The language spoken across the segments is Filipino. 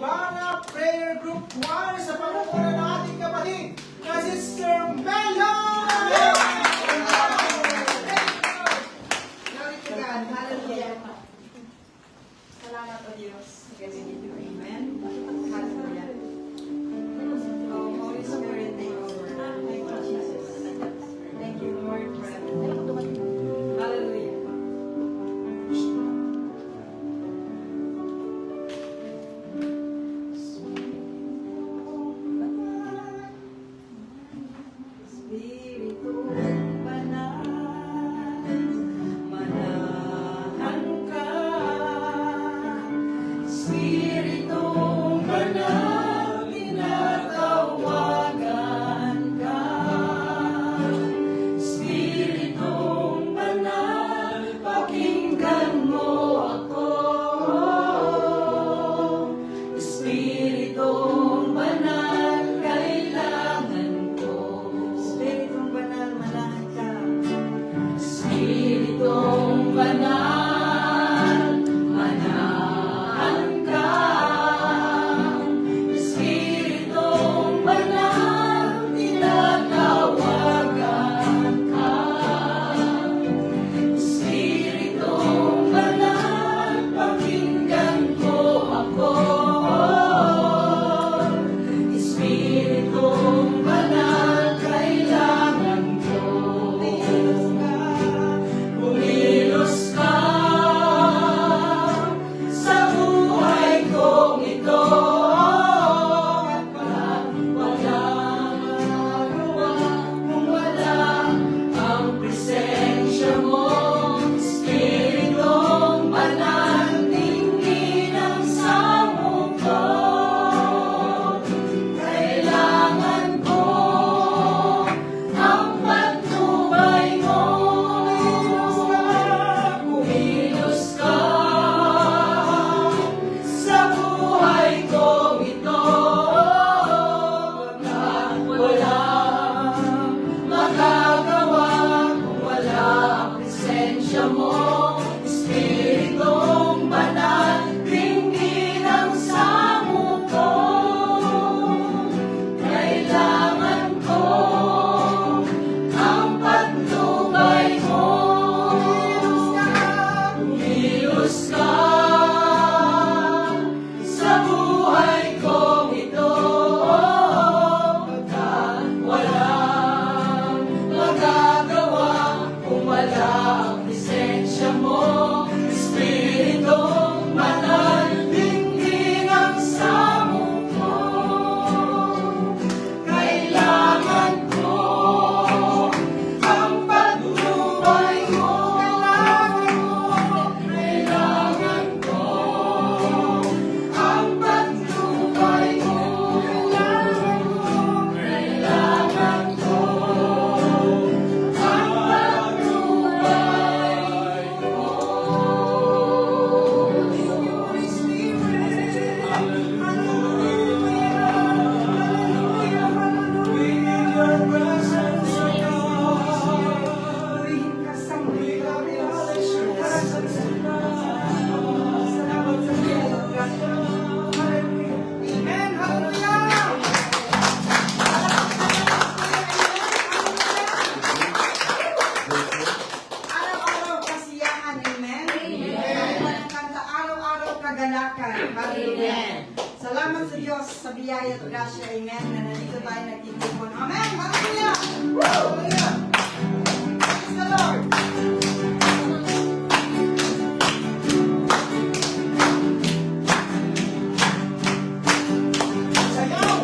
Ibarra Prayer Group 1 sa pamumuno ng ating kapatid na si Sir Melo! Glory to God. Hallelujah. Salamat o Diyos. Kasi dito. Amen. Hallelujah. Oh, Holy Spirit, take over. Thank you, Jesus. Thank you, Lord, for everything. Hallelujah. Espiritu Banal, manahan ka. Espiritu Banal, tinatawagan ka. Espiritu Banal, pakinggan mo ako. Espiritu Banal, kailangan ko. Espiritu Banal, manahan ka. Espiritu Banal, manahan ka. Espiritu Banal, tinatawagan ka. Espiritu Banal, pakinggan mo ako. Espiritu Banal, kailangan ko. Kumilos ka sa buhay kong ito. Walang magawa kung wala ang presensya mo. Espiritong Banal, tingin ang samo ko. Kailangan ko ang patnubay mo. Kumilos ka sa buhay kong ito. Walang magagawa kung wala ang presensya mo. Espiritong Banal, tingin ang samo ko. Kailangan ko ang patnubay mo. Kumilos ka sa buhay kong ito. Walang magagawa kung wala ang presensya mo. Espiritong Banal, tingin ang samo ko. Kailangan ko ang patnubay mo. Kailangan ko ang patnubay mo. Kailangan ko ang patnubay mo. Holy Spirit, hallelujah, hallelujah, hallelujah. Purihin ka sa muli. Salamat sa Diyos. Amen. Hallelujah. Araw-araw kasiyahan, amen? Walang kanta, araw-araw kagalakan. Hallelujah. Salamat sa Diyos sa biyaya at grasya, amen, na nandito tayo nagtitipon. Amen! Hallelujah! Hallelujah! Praise the Lord! Sayaw!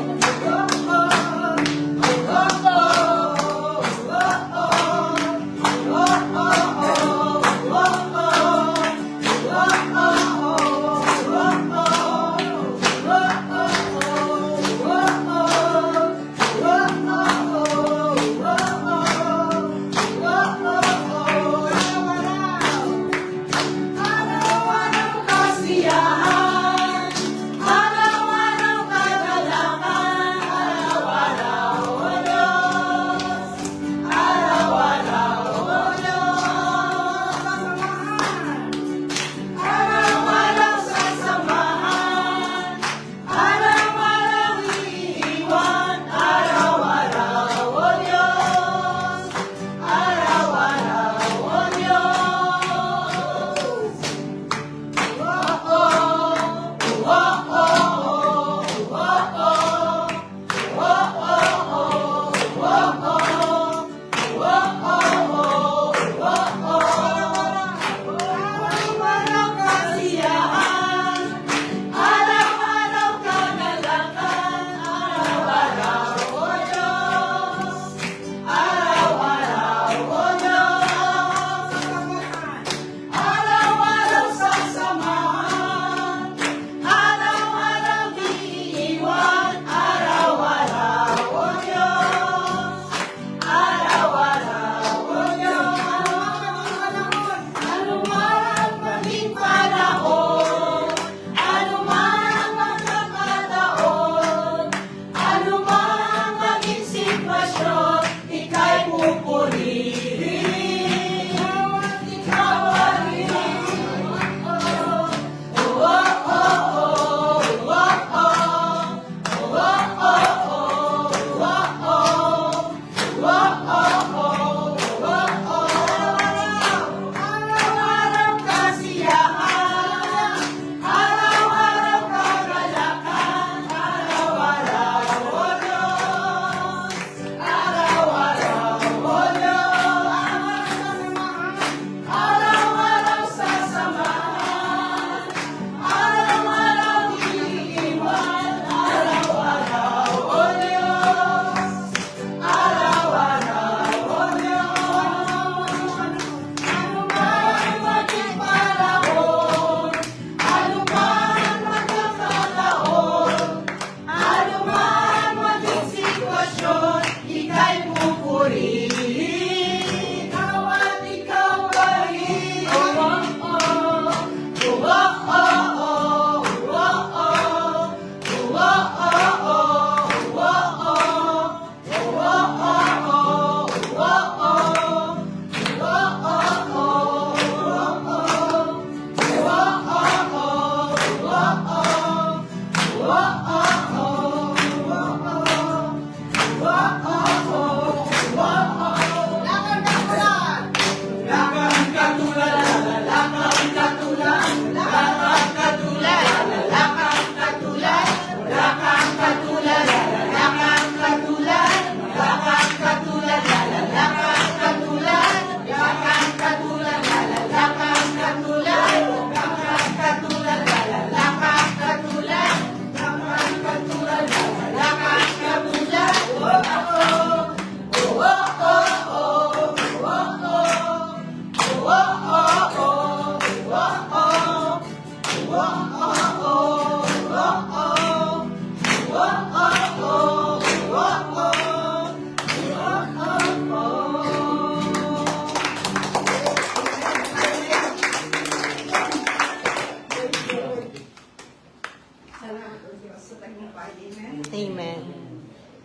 Salamat o Diyos sa tagumpay. Amen. Amen.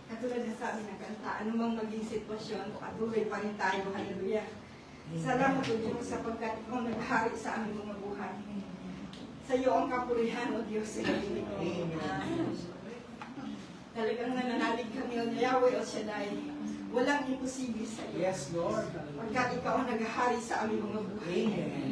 Katulad na sabi ng kanta, anumang maging sitwasyon, patuloy pa rin tayo. Hallelujah. Salamat o Diyos sapagkat ikaw naghari sa aming mga buhay. Sa iyo ang kapurihan o Diyos sa galing ko. Talagang nananalig kami o Yahweh o Shaddai. Walang imposible sa iyo. Yes, Lord. Pagkat ikaw ang naghahari sa aming mga buhay. Amen.